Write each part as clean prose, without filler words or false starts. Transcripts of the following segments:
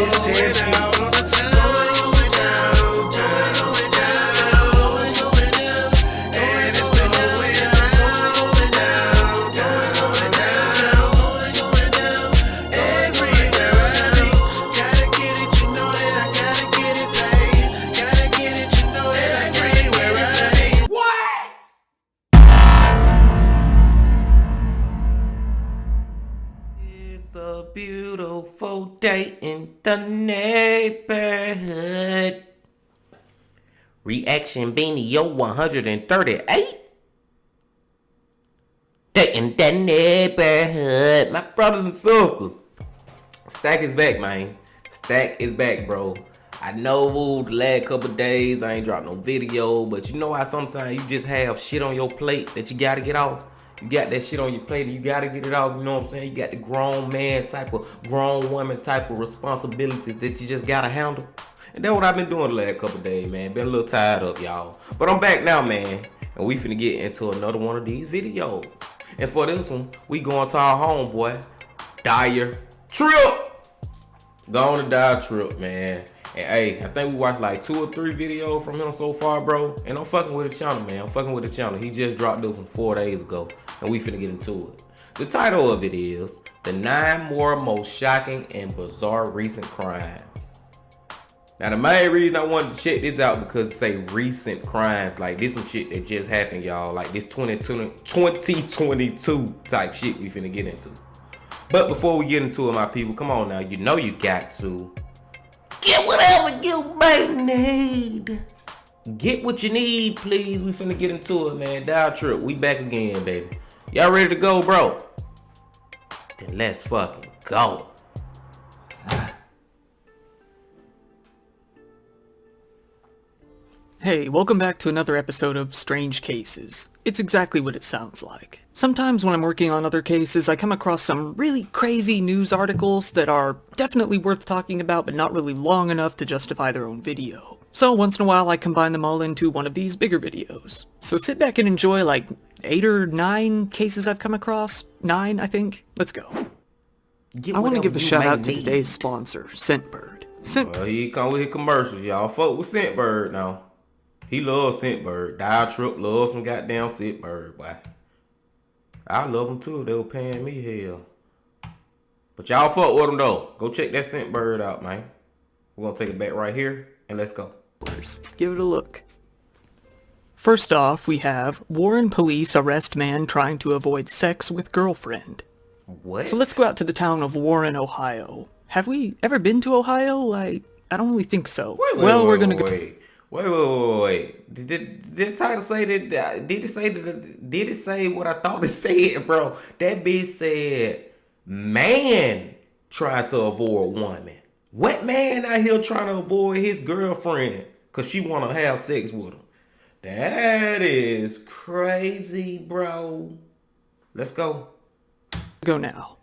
It's a beautiful day in the neighborhood. Reaction Beanie Yo 138. Day in the neighborhood. My brothers and sisters. Stack is back, man. Stack is back, bro. I know the last couple days I ain't dropped no video, but you know how sometimes you just have shit on your plate that you gotta get off. You got that shit on your plate and you gotta get it off, you know what I'm saying? You got the grown man type of, grown woman type of responsibilities that you just gotta handle. And that's what I've been doing the last couple days, man. Been a little tired up, y'all. But I'm back now, man. And we finna get into another one of these videos. And for this one, we going to our homeboy, Dire Trip. Go on to Dire Trip, man. And hey, I think we watched like 2 or 3 videos from him so far, bro. And I'm fucking with the channel, man. I'm fucking with the channel. He just dropped this one 4 days ago. And we finna get into it. The title of it is The 9 Most Shocking and Bizarre Recent Crimes. Now the main reason I wanted to check this out because it say recent crimes. Like this some shit that just happened, y'all. Like this 2022 type shit we finna get into. But before we get into it, my people, come on now. You know you got to get whatever you may need. Get what you need, please. We finna get into it, man. Dire Trip, we back again, baby. Y'all ready to go, bro? Then let's fucking go. Hey, welcome back to another episode of Strange Cases. It's exactly what it sounds like. Sometimes when I'm working on other cases, I come across some really crazy news articles that are definitely worth talking about, but not really long enough to justify their own video. So once in a while, I combine them all into one of these bigger videos. So sit back and enjoy like 8 or 9 cases I've come across. 9, I think. Let's go. I want to give a shout out to today's sponsor, Scentbird. Well, he come with his commercials, y'all. Fuck with Scentbird now. He loves Scentbird. Dire Trip loves some goddamn Scentbird, boy. I love them too. They were paying me hell. But y'all fuck with them though. Go check that Scentbird out, man. We're gonna take it back right here and let's go. Give it a look. First off, we have Warren police arrest man trying to avoid sex with girlfriend. What? So let's go out to the town of Warren, Ohio. Have we ever been to Ohio? I don't really think so. We're gonna go. Wait. Did the title say that? Did it say what I thought it said, bro? That bitch said, man tries to avoid woman. What man out here trying to avoid his girlfriend because she want to have sex with him? That is crazy, bro. Let's go. Go now.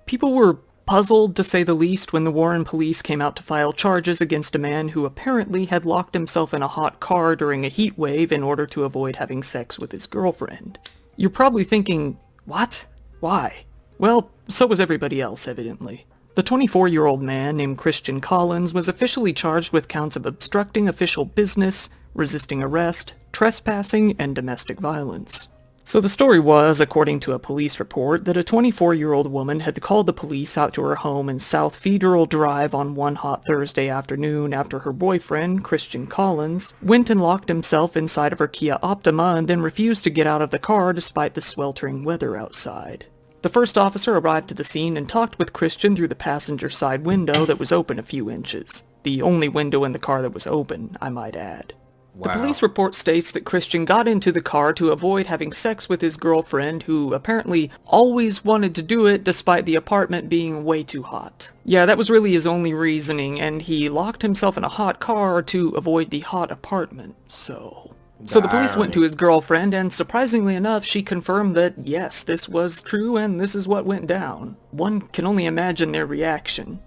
People were puzzled, to say the least, when the Warren police came out to file charges against a man who apparently had locked himself in a hot car during a heat wave in order to avoid having sex with his girlfriend. You're probably thinking, what? Why? Well, so was everybody else, evidently. The 24-year-old man named Christian Collins was officially charged with counts of obstructing official business, resisting arrest, trespassing, and domestic violence. So the story was, according to a police report, that a 24-year-old woman had called the police out to her home in South Federal Drive on one hot Thursday afternoon after her boyfriend, Christian Collins, went and locked himself inside of her Kia Optima and then refused to get out of the car despite the sweltering weather outside. The first officer arrived to the scene and talked with Christian through the passenger side window that was open a few inches. The only window in the car that was open, I might add. Wow. The police report states that Christian got into the car to avoid having sex with his girlfriend, who apparently always wanted to do it despite the apartment being way too hot. Yeah, that was really his only reasoning, and he locked himself in a hot car to avoid the hot apartment, so the police went to his girlfriend, and surprisingly enough, she confirmed that yes, this was true and this is what went down. One can only imagine their reaction.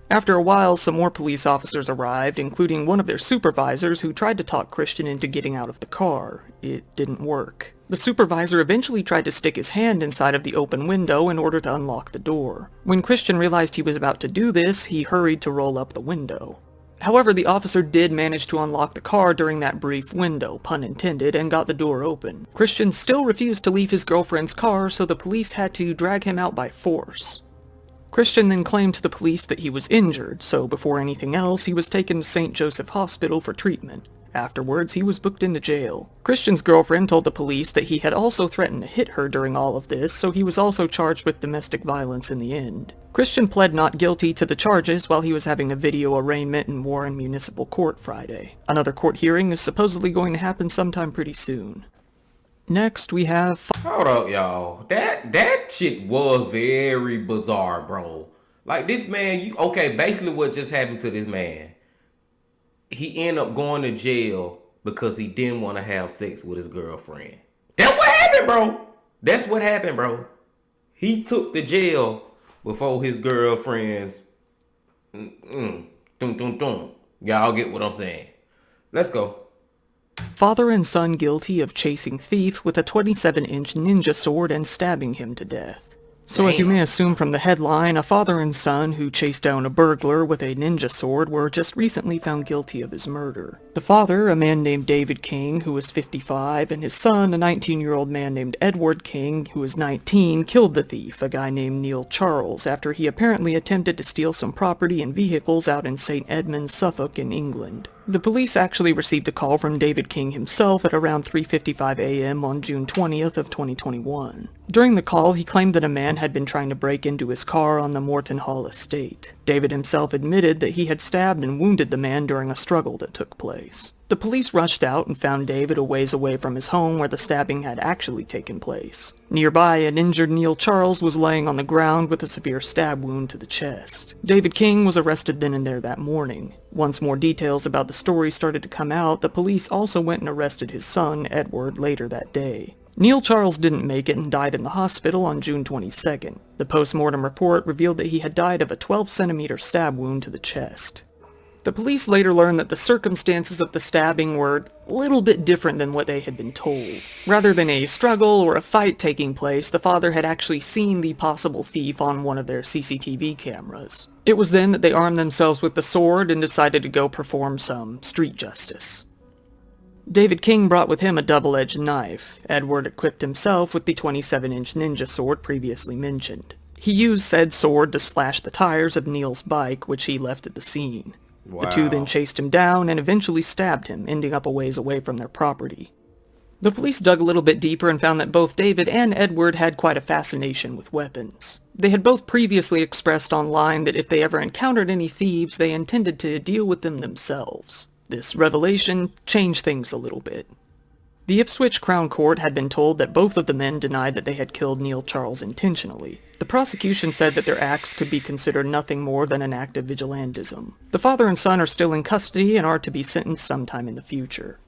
After a while, some more police officers arrived, including one of their supervisors who tried to talk Christian into getting out of the car. It didn't work. The supervisor eventually tried to stick his hand inside of the open window in order to unlock the door. When Christian realized he was about to do this, he hurried to roll up the window. However, the officer did manage to unlock the car during that brief window, pun intended, and got the door open. Christian still refused to leave his girlfriend's car, so the police had to drag him out by force. Christian then claimed to the police that he was injured, so before anything else, he was taken to St. Joseph Hospital for treatment. Afterwards, he was booked into jail. Christian's girlfriend told the police that he had also threatened to hit her during all of this, so he was also charged with domestic violence in the end. Christian pled not guilty to the charges while he was having a video arraignment in Warren Municipal Court Friday. Another court hearing is supposedly going to happen sometime pretty soon. Next, we have... Hold up, y'all. That shit was very bizarre, bro. Like, this man, basically what just happened to this man. He ended up going to jail because he didn't want to have sex with his girlfriend. That's what happened, bro. That's what happened, bro. He took the jail before his girlfriend's... Y'all get what I'm saying. Let's go. Father and son guilty of chasing thief with a 27-inch ninja sword and stabbing him to death. So as you may assume from the headline, a father and son who chased down a burglar with a ninja sword were just recently found guilty of his murder. The father, a man named David King, who was 55, and his son, a 19-year-old man named Edward King, who was 19, killed the thief, a guy named Neil Charles, after he apparently attempted to steal some property and vehicles out in St. Edmunds, Suffolk, in England. The police actually received a call from David King himself at around 3:55 a.m. on June 20th of 2021. During the call, he claimed that a man had been trying to break into his car on the Morton Hall estate. David himself admitted that he had stabbed and wounded the man during a struggle that took place. The police rushed out and found David a ways away from his home where the stabbing had actually taken place. Nearby, an injured Neil Charles was laying on the ground with a severe stab wound to the chest. David King was arrested then and there that morning. Once more details about the story started to come out, the police also went and arrested his son, Edward, later that day. Neil Charles didn't make it and died in the hospital on June 22nd. The post-mortem report revealed that he had died of a 12-centimeter stab wound to the chest. The police later learned that the circumstances of the stabbing were a little bit different than what they had been told. Rather than a struggle or a fight taking place, the father had actually seen the possible thief on one of their CCTV cameras. It was then that they armed themselves with the sword and decided to go perform some street justice. David King brought with him a double-edged knife. Edward equipped himself with the 27-inch ninja sword previously mentioned. He used said sword to slash the tires of Neil's bike, which he left at the scene. Wow. The two then chased him down and eventually stabbed him, ending up a ways away from their property. The police dug a little bit deeper and found that both David and Edward had quite a fascination with weapons. They had both previously expressed online that if they ever encountered any thieves, they intended to deal with them themselves. This revelation changed things a little bit. The Ipswich Crown Court had been told that both of the men denied that they had killed Neil Charles intentionally. The prosecution said that their acts could be considered nothing more than an act of vigilantism. The father and son are still in custody and are to be sentenced sometime in the future.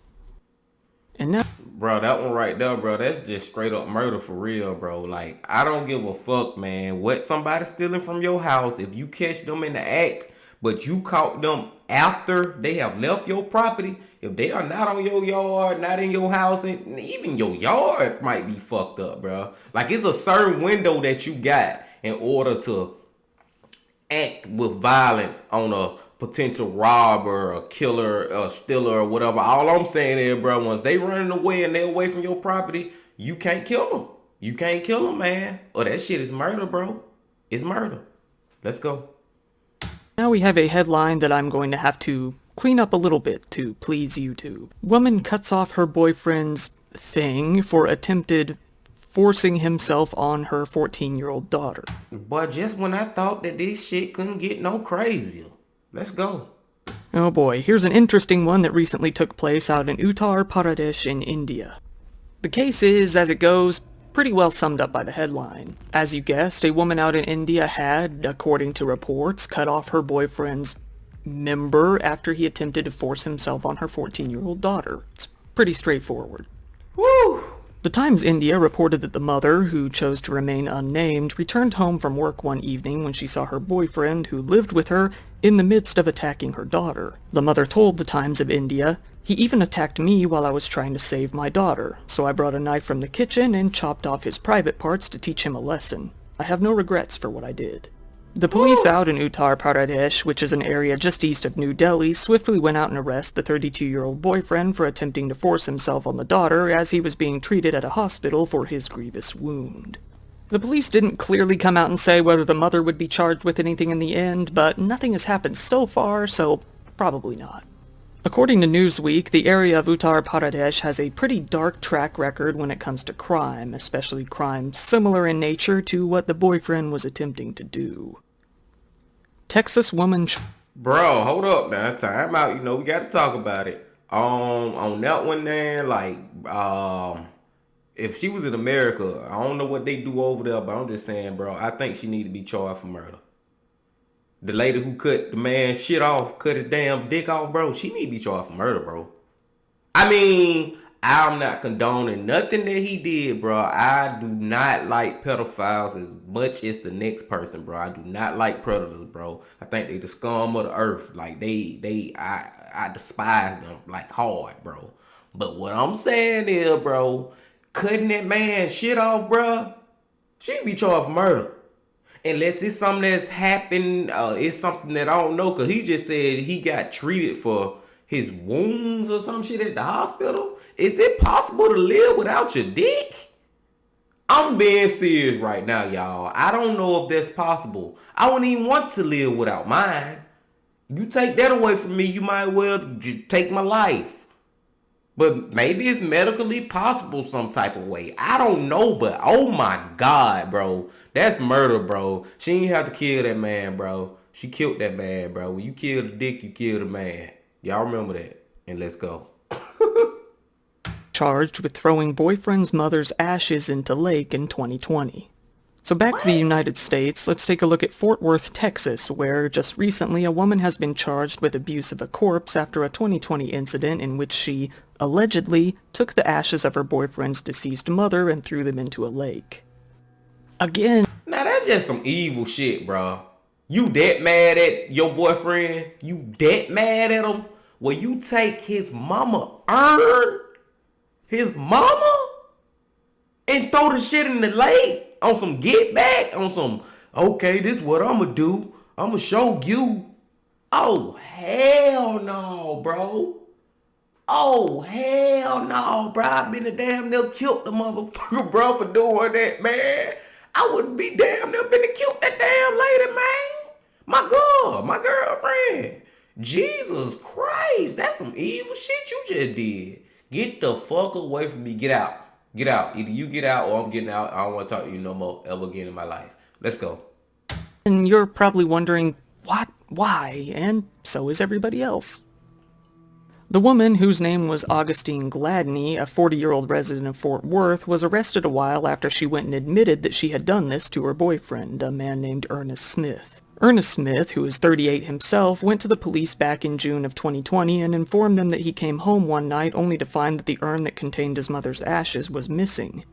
And now... Bro, that one right there, bro, that's just straight up murder for real, bro. Like, I don't give a fuck, man, what somebody stealing from your house. If you catch them in the act, but you caught them after they have left your property, if they are not on your yard, not in your house, and even your yard might be fucked up, bro. Like, it's a certain window that you got in order to act with violence on a potential robber, a killer, a stealer, or whatever. All I'm saying is, bro, once they running away and they're away from your property, you can't kill them. You can't kill them, man. Oh, that shit is murder, bro. It's murder. Let's go. Now we have a headline that I'm going to have to clean up a little bit to please YouTube. Woman cuts off her boyfriend's thing for attempted forcing himself on her 14-year-old daughter. But just when I thought that this shit couldn't get no crazier. Let's go. Oh boy, here's an interesting one that recently took place out in Uttar Pradesh in India. The case is, as it goes, pretty well summed up by the headline. As you guessed, a woman out in India had, according to reports, cut off her boyfriend's member after he attempted to force himself on her 14-year-old daughter. It's pretty straightforward. Woo! The Times India reported that the mother, who chose to remain unnamed, returned home from work one evening when she saw her boyfriend, who lived with her, in the midst of attacking her daughter. The mother told the Times of India, "He even attacked me while I was trying to save my daughter, so I brought a knife from the kitchen and chopped off his private parts to teach him a lesson. I have no regrets for what I did." The police out in Uttar Pradesh, which is an area just east of New Delhi, swiftly went out and arrested the 32-year-old boyfriend for attempting to force himself on the daughter as he was being treated at a hospital for his grievous wound. The police didn't clearly come out and say whether the mother would be charged with anything in the end, but nothing has happened so far, so probably not. According to Newsweek, the area of Uttar Pradesh has a pretty dark track record when it comes to crime, especially crime similar in nature to what the boyfriend was attempting to do. Texas woman... Bro, hold up, man. Time out. You know, we got to talk about it. On that one, there, like, if she was in America, I don't know what they do over there, but I'm just saying, bro, I think she need to be charged for murder. The lady who cut the man's shit off, cut his damn dick off, bro, she need to be charged for murder, bro. I mean, I'm not condoning nothing that he did, bro. I do not like pedophiles as much as the next person, bro. I do not like predators, bro. I think they the scum of the earth. Like, I despise them, like, hard, bro. But what I'm saying is, bro, cutting that man's shit off, bro, she can be charged for murder. Unless it's something that's happened, it's something that I don't know, because he just said he got treated for his wounds or some shit at the hospital. Is it possible to live without your dick? I'm being serious right now, y'all. I don't know if that's possible. I wouldn't even want to live without mine. You take that away from me, you might well just take my life. But maybe it's medically possible some type of way. I don't know, but oh my God, bro. That's murder, bro. She didn't have to kill that man, bro. She killed that man, bro. When you kill the dick, you kill the man. Y'all remember that. And let's go. Charged with throwing boyfriend's mother's ashes into lake in 2020. So back to the United States, let's take a look at Fort Worth, Texas, where just recently a woman has been charged with abuse of a corpse after a 2020 incident in which she allegedly took the ashes of her boyfriend's deceased mother and threw them into a lake. Again... Now that's just some evil shit, bro. You that mad at your boyfriend? You that mad at him? Will you take his mama urn? His mama? And throw the shit in the lake? On some get back? On some, okay, this is what I'ma do. I'ma show you. Oh, hell no, bro. Oh, hell no, bro. I been a damn near killed the motherfucker, bro, for doing that, man. I wouldn't be damn near been to kill that damn lady, man. My girlfriend. Jesus Christ, that's some evil shit you just did. Get the fuck away from me. Get out. Get out. Either you get out or I'm getting out. I don't want to talk to you no more ever again in my life. Let's go. And you're probably wondering, what? Why? And so is everybody else. The woman, whose name was Augustine Gladney, a 40-year-old resident of Fort Worth, was arrested a while after she went and admitted that she had done this to her boyfriend, a man named Ernest Smith. Ernest Smith, who is 38 himself, went to the police back in June of 2020 and informed them that he came home one night only to find that the urn that contained his mother's ashes was missing.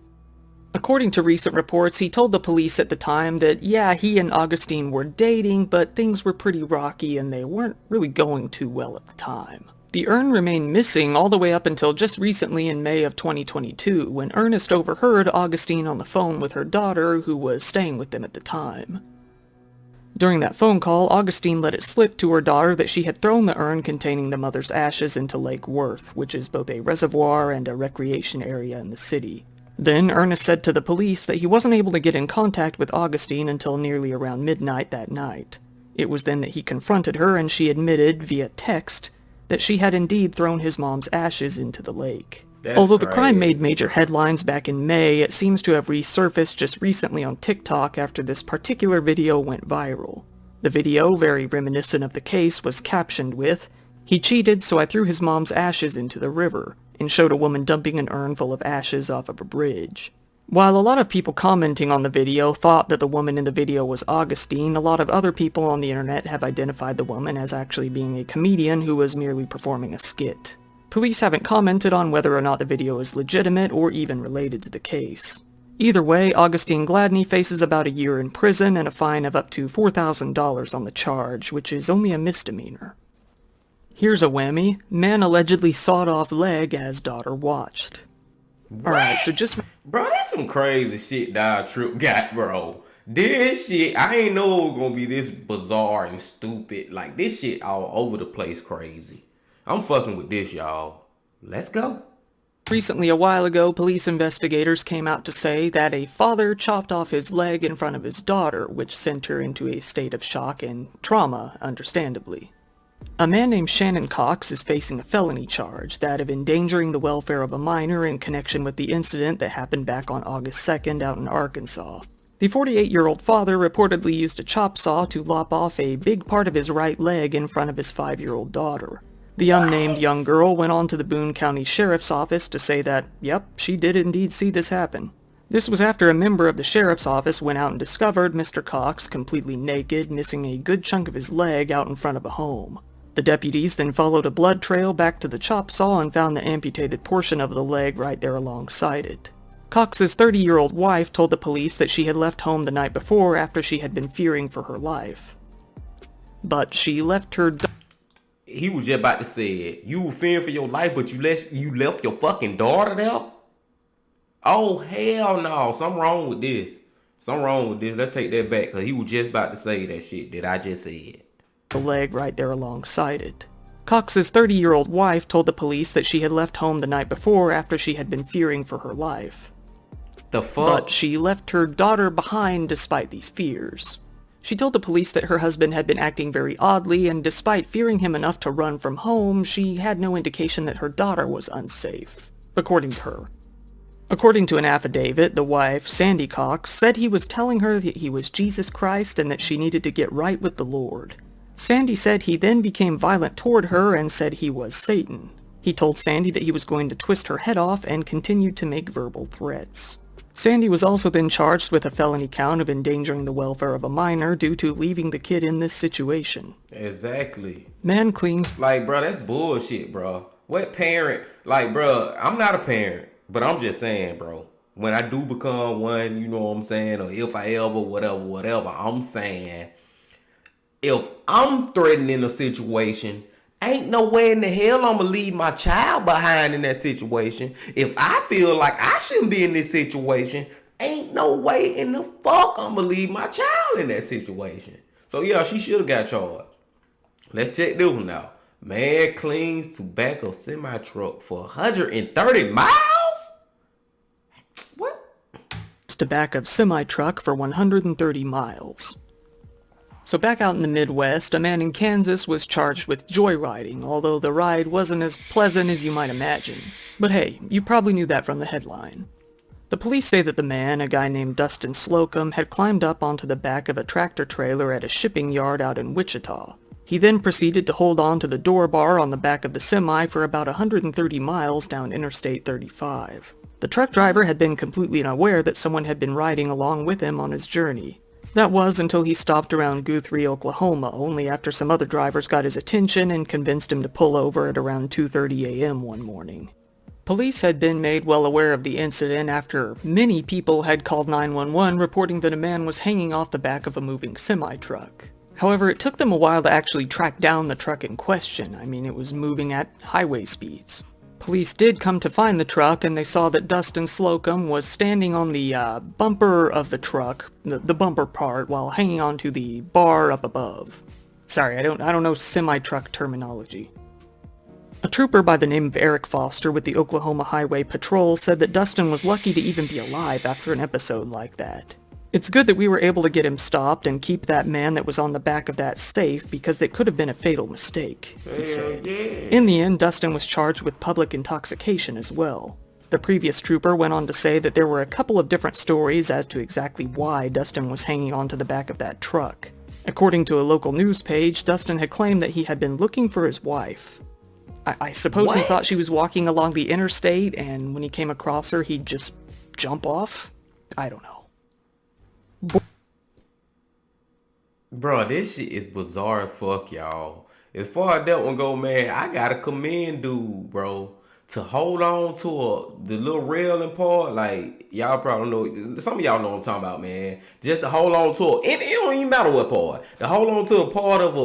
According to recent reports, he told the police at the time that, yeah, he and Augustine were dating, but things were pretty rocky and they weren't really going too well at the time. The urn remained missing all the way up until just recently in May of 2022, when Ernest overheard Augustine on the phone with her daughter, who was staying with them at the time. During that phone call, Augustine let it slip to her daughter that she had thrown the urn containing the mother's ashes into Lake Worth, which is both a reservoir and a recreation area in the city. Then Ernest said to the police that he wasn't able to get in contact with Augustine until nearly around midnight that night. It was then that he confronted her and she admitted, via text, that she had indeed thrown his mom's ashes into the lake. Although the crime made major headlines back in May, it seems to have resurfaced just recently on TikTok after this particular video went viral. The video, very reminiscent of the case, was captioned with, "He cheated, so I threw his mom's ashes into the river," and showed a woman dumping an urn full of ashes off of a bridge. While a lot of people commenting on the video thought that the woman in the video was Augustine, a lot of other people on the internet have identified the woman as actually being a comedian who was merely performing a skit. Police haven't commented on whether or not the video is legitimate or even related to the case. Either way, Augustine Gladney faces about a year in prison and a fine of up to $4,000 on the charge, which is only a misdemeanor. Here's a whammy. Man allegedly sawed off leg as daughter watched. Alright, so just... Bro, that's some crazy shit that Trip got, bro. This shit, I ain't know it was gonna be this bizarre and stupid. Like, this shit all over the place crazy. I'm fucking with this, y'all. Let's go. Recently, a while ago, police investigators came out to say that a father chopped off his leg in front of his daughter, which sent her into a state of shock and trauma, understandably. A man named Shannon Cox is facing a felony charge, that of endangering the welfare of a minor in connection with the incident that happened back on August 2nd out in Arkansas. The 48-year-old father reportedly used a chop saw to lop off a big part of his right leg in front of his 5-year-old daughter. The unnamed young girl went on to the Boone County Sheriff's Office to say that, yep, she did indeed see this happen. This was after a member of the Sheriff's Office went out and discovered Mr. Cox completely naked, missing a good chunk of his leg out in front of a home. The deputies then followed a blood trail back to the chop saw and found the amputated portion of the leg right there alongside it. Cox's 30-year-old wife told the police that she had left home the night before after she had been fearing for her life. But she left her... He was just about to say it. You were fearing for your life, but you left your fucking daughter there? Oh, hell no. Something wrong with this. Something wrong with this. Let's take that back, because he was just about to say that shit that I just said. The leg right there alongside it. Cox's 30-year-old wife told the police that she had left home the night before after she had been fearing for her life. The fuck? But she left her daughter behind despite these fears. She told the police that her husband had been acting very oddly, and despite fearing him enough to run from home, she had no indication that her daughter was unsafe, according to her. According to an affidavit, the wife, Sandy Cox, said he was telling her that he was Jesus Christ and that she needed to get right with the Lord. Sandy said he then became violent toward her and said he was Satan. He told Sandy that he was going to twist her head off and continued to make verbal threats. Sandy was also then charged with a felony count of endangering the welfare of a minor due to leaving the kid in this situation. Exactly. Man claims... Like, bro, that's bullshit, bro. What parent... Like, bro, I'm not a parent, but I'm just saying, bro. When I do become one, you know what I'm saying? Or if I ever, whatever, I'm saying... If I'm threatening a situation, ain't no way in the hell I'm gonna leave my child behind in that situation. If I feel like I shouldn't be in this situation, ain't no way in the fuck I'm gonna leave my child in that situation. So yeah, she should have got charged. Let's check this one out. Man cleans to back of semi-truck for 130 miles? What? To back of semi-truck for 130 miles. So back out in the Midwest, a man in Kansas was charged with joyriding, although the ride wasn't as pleasant as you might imagine. But hey, you probably knew that from the headline. The police say that the man, a guy named Dustin Slocum, had climbed up onto the back of a tractor trailer at a shipping yard out in Wichita. He then proceeded to hold on to the door bar on the back of the semi for about 130 miles down Interstate 35. The truck driver had been completely unaware that someone had been riding along with him on his journey. That was until he stopped around Guthrie, Oklahoma, only after some other drivers got his attention and convinced him to pull over at around 2:30 a.m. one morning. Police had been made well aware of the incident after many people had called 911 reporting that a man was hanging off the back of a moving semi-truck. However, it took them a while to actually track down the truck in question. I mean, it was moving at highway speeds. Police did come to find the truck, and they saw that Dustin Slocum was standing on the bumper of the truck, the bumper part, while hanging onto the bar up above. Sorry, I don't know semi-truck terminology. A trooper by the name of Eric Foster with the Oklahoma Highway Patrol said that Dustin was lucky to even be alive after an episode like that. It's good that we were able to get him stopped and keep that man that was on the back of that safe because it could have been a fatal mistake, he said. In the end, Dustin was charged with public intoxication as well. The previous trooper went on to say that there were a couple of different stories as to exactly why Dustin was hanging onto the back of that truck. According to a local news page, Dustin had claimed that he had been looking for his wife. I suppose he thought she was walking along the interstate, and when he came across her, he'd just jump off? I don't know. Bro, this shit is bizarre as fuck, y'all. As far as that one go, man, I gotta commend dude, bro. to hold on to the little railing part, like y'all probably know. Some of y'all know what I'm talking about, man. Just to hold on to it, and it don't even matter what part. To hold on to a part of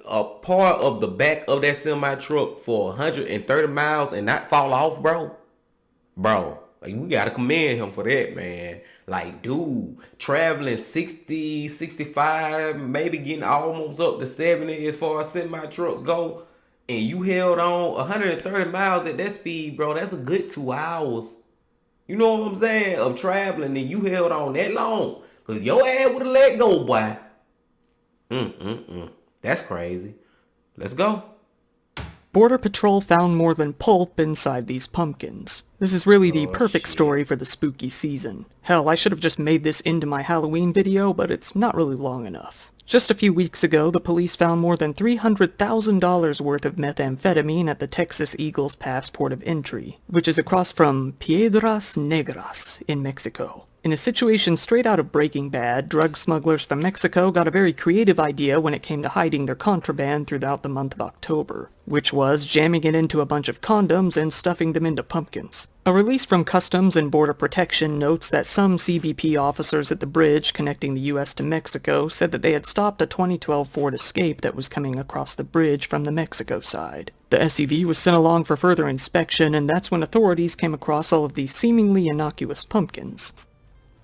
a part of the back of that semi truck for 130 miles and not fall off, bro. Like, we gotta commend him for that, man. Like, dude, traveling 60, 65, maybe getting almost up to 70 as far as semi trucks go, and you held on 130 miles at that speed, bro. That's a good 2 hours. You know what I'm saying? Of traveling, and you held on that long. Cause your ass would have let go, boy. That's crazy. Let's go. Border Patrol found more than pulp inside these pumpkins. This is really the Oh, perfect shit. story for the spooky season. Hell, I should have just made this into my Halloween video, but it's not really long enough. Just a few weeks ago, the police found more than $300,000 worth of methamphetamine at the Texas Eagles Pass port of entry, which is across from Piedras Negras in Mexico. In a situation straight out of Breaking Bad, drug smugglers from Mexico got a very creative idea when it came to hiding their contraband throughout the month of October, which was jamming it into a bunch of condoms and stuffing them into pumpkins. A release from Customs and Border Protection notes that some CBP officers at the bridge connecting the US to Mexico said that they had stopped a 2012 Ford Escape that was coming across the bridge from the Mexico side. The SUV was sent along for further inspection, and that's when authorities came across all of these seemingly innocuous pumpkins.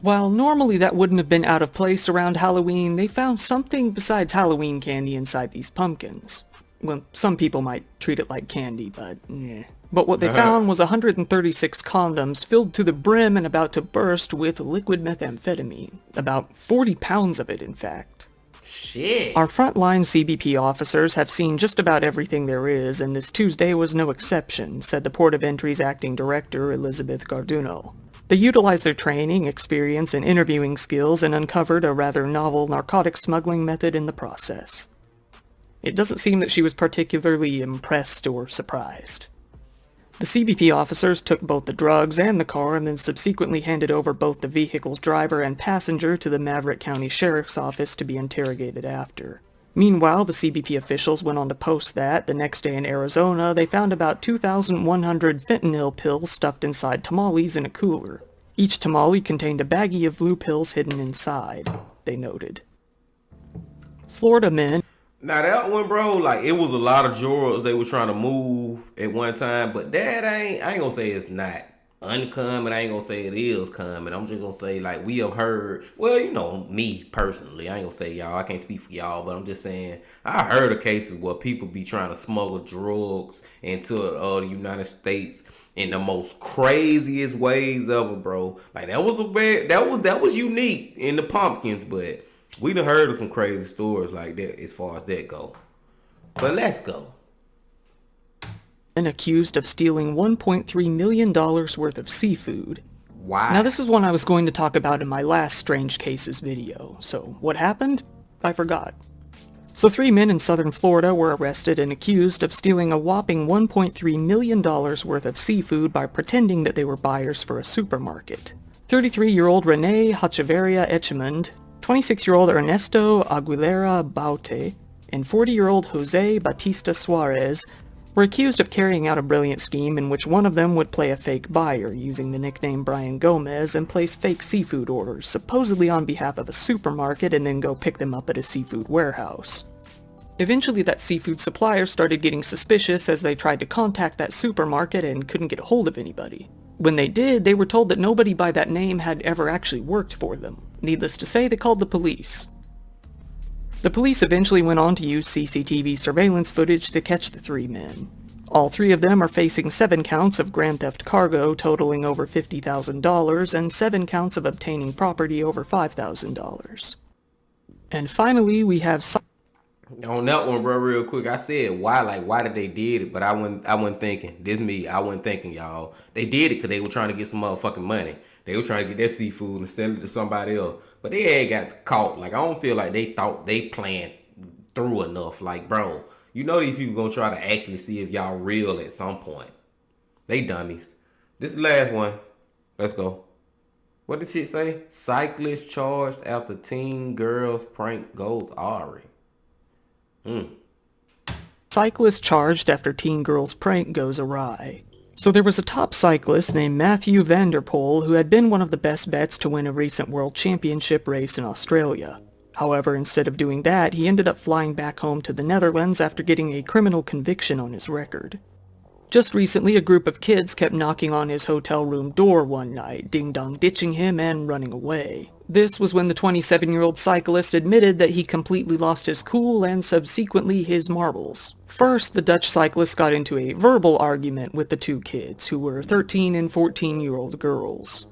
While normally that wouldn't have been out of place around Halloween, they found something besides Halloween candy inside these pumpkins. Well, some people might treat it like candy, but eh. But what they found was 136 condoms filled to the brim and about to burst with liquid methamphetamine. About 40 pounds of it, in fact. Shit. Our frontline CBP officers have seen just about everything there is, and this Tuesday was no exception, said the Port of Entry's acting director, Elizabeth Garduno. They utilized their training, experience, and interviewing skills and uncovered a rather novel narcotic smuggling method in the process. It doesn't seem that she was particularly impressed or surprised. The CBP officers took both the drugs and the car and then subsequently handed over both the vehicle's driver and passenger to the Maverick County Sheriff's Office to be interrogated after. Meanwhile, the CBP officials went on to post that, the next day in Arizona, they found about 2,100 fentanyl pills stuffed inside tamales in a cooler. Each tamale contained a baggie of blue pills hidden inside, they noted. Florida men... Now that one, bro, like, it was a lot of drawers they were trying to move at one time, but that I ain't gonna say it's not uncommon. I ain't gonna say it is common. I'm just gonna say, like, we have heard, well, you know, me personally, I ain't gonna say y'all, I can't speak for y'all, but I'm just saying, I heard of cases where people be trying to smuggle drugs into the United States in the most craziest ways ever, bro. Like, that was unique in the pumpkins, but we done heard of some crazy stories like that as far as that go. But let's go. And accused of stealing $1.3 million worth of seafood. Why? Now this is one I was going to talk about in my last Strange Cases video, so what happened? I forgot. So 3 men in southern Florida were arrested and accused of stealing a whopping $1.3 million worth of seafood by pretending that they were buyers for a supermarket. 33-year-old Rene Hachaveria Echemond, 26-year-old Ernesto Aguilera Baute, and 40-year-old Jose Batista Suarez were accused of carrying out a brilliant scheme in which one of them would play a fake buyer using the nickname Brian Gomez and place fake seafood orders, supposedly on behalf of a supermarket, and then go pick them up at a seafood warehouse. Eventually that seafood supplier started getting suspicious as they tried to contact that supermarket and couldn't get a hold of anybody. When they did, they were told that nobody by that name had ever actually worked for them. Needless to say, they called the police. The police eventually went on to use CCTV surveillance footage to catch the 3 men. All 3 of them are facing 7 counts of grand theft cargo totaling over $50,000 and 7 counts of obtaining property over $5,000. And finally, we have... On that one, bro, real quick, I said why did they did it, but I wasn't thinking. This me, I wasn't thinking, y'all. They did it because they were trying to get some motherfucking money. They were trying to get that seafood and sell it to somebody else. But they had got caught. Like, I don't feel like they thought they planned through enough. Like, bro, you know these people gonna try to actually see if y'all real at some point. They dummies. This is the last one. Let's go. What did shit say? Cyclist charged after teen girls prank goes awry. Cyclist charged after teen girl's prank goes awry. So there was a top cyclist named Matthew van der Poel who had been one of the best bets to win a recent world championship race in Australia. However, instead of doing that, he ended up flying back home to the Netherlands after getting a criminal conviction on his record. Just recently, a group of kids kept knocking on his hotel room door one night, ding-dong ditching him and running away. This was when the 27-year-old cyclist admitted that he completely lost his cool and subsequently his marbles. First, the Dutch cyclist got into a verbal argument with the two kids, who were 13 and 14-year-old girls.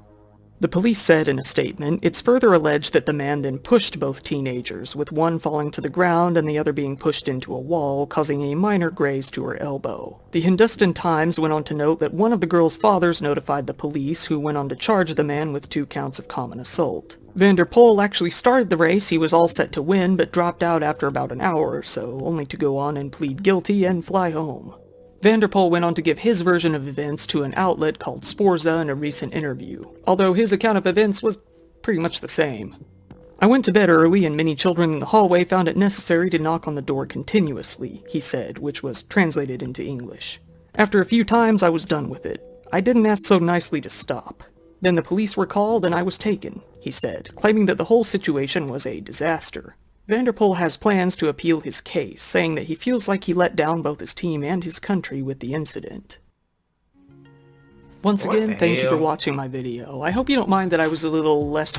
The police said in a statement, it's further alleged that the man then pushed both teenagers, with one falling to the ground and the other being pushed into a wall, causing a minor graze to her elbow. The Hindustan Times went on to note that one of the girls' fathers notified the police, who went on to charge the man with 2 counts of common assault. Van der Poel actually started the race. He was all set to win, but dropped out after about an hour or so, only to go on and plead guilty and fly home. Van der Poel went on to give his version of events to an outlet called Sporza in a recent interview, although his account of events was pretty much the same. I went to bed early and many children in the hallway found it necessary to knock on the door continuously, he said, which was translated into English. After a few times I was done with it. I didn't ask so nicely to stop. Then the police were called and I was taken, he said, claiming that the whole situation was a disaster. Van der Poel has plans to appeal his case, saying that he feels like he let down both his team and his country with the incident. Once again, thank you for watching my video. I hope you don't mind that I was a little less...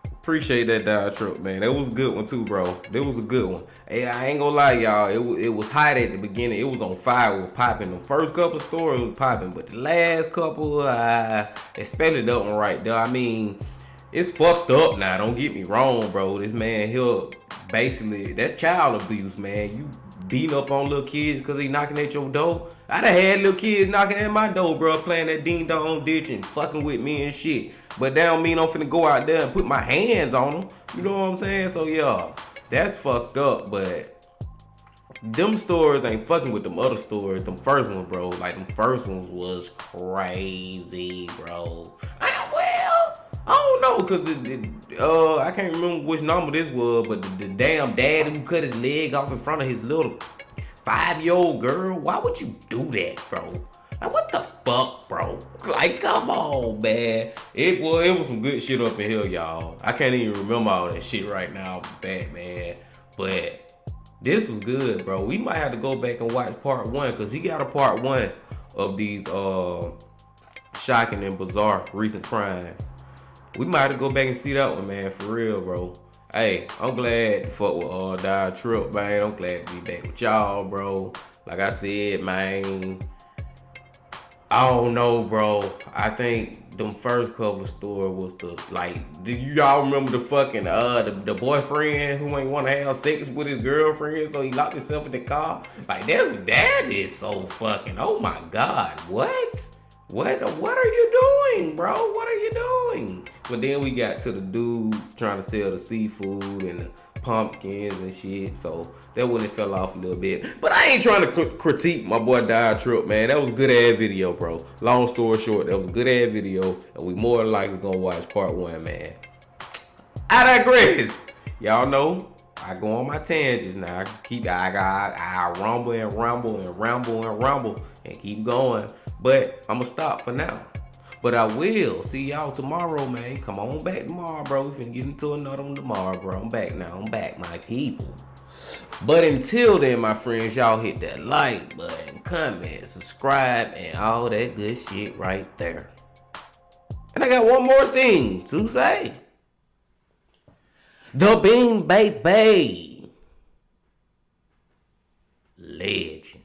Appreciate that dive truck, man. That was a good one too, bro. That was a good one. Hey, I ain't gonna lie, y'all. It was hot at the beginning. It was on fire. It was popping. The first couple of stories was popping, but the last couple, especially that one right there. I mean, it's fucked up now. Don't get me wrong, bro. This man here, basically, that's child abuse, man. You beating up on little kids because they knocking at your door. I done had little kids knocking at my door, bro, playing that ding-dong ditch and fucking with me and shit. But that don't mean I'm finna go out there and put my hands on them. You know what I'm saying? So, yeah, that's fucked up, but them stories ain't fucking with them other stories. Them first ones, bro. Like, them first ones was crazy, bro. I don't know, because I can't remember which number this was, but the damn dad who cut his leg off in front of his little 5-year-old girl, why would you do that, bro? Like, what the fuck, bro? Like, come on, man. It was some good shit up in here, y'all. I can't even remember all that shit right now, man. But this was good, bro. We might have to go back and watch part 1, because he got a part 1 of these shocking and bizarre recent crimes. We might have to go back and see that one, man, for real, bro. Hey, I'm glad to fuck with Dive Trip, man. I'm glad to be back with y'all, bro. Like I said, man, I don't know, bro. I think them first couple of stories was the, like, do y'all remember the fucking, the boyfriend who ain't want to have sex with his girlfriend, so he locked himself in the car? Like, that is so fucking, oh my God, what? What are you doing, bro? What are you doing? But then we got to the dudes trying to sell the seafood and the pumpkins and shit. So that one it fell off a little bit. But I ain't trying to critique my boy Dive Trip, man. That was a good ass video, bro. Long story short, that was a good ass video. And we more than likely gonna watch part 1, man. I digress. Y'all know I go on my tangents now. I rumble and rumble and ramble and rumble and keep going. But I'm going to stop for now. But I will see y'all tomorrow, man. Come on back tomorrow, bro. We finna get into another one tomorrow, bro. I'm back now. I'm back, my people. But until then, my friends, y'all hit that like button, comment, subscribe, and all that good shit right there. And I got one more thing to say. The Bean Baby Legend.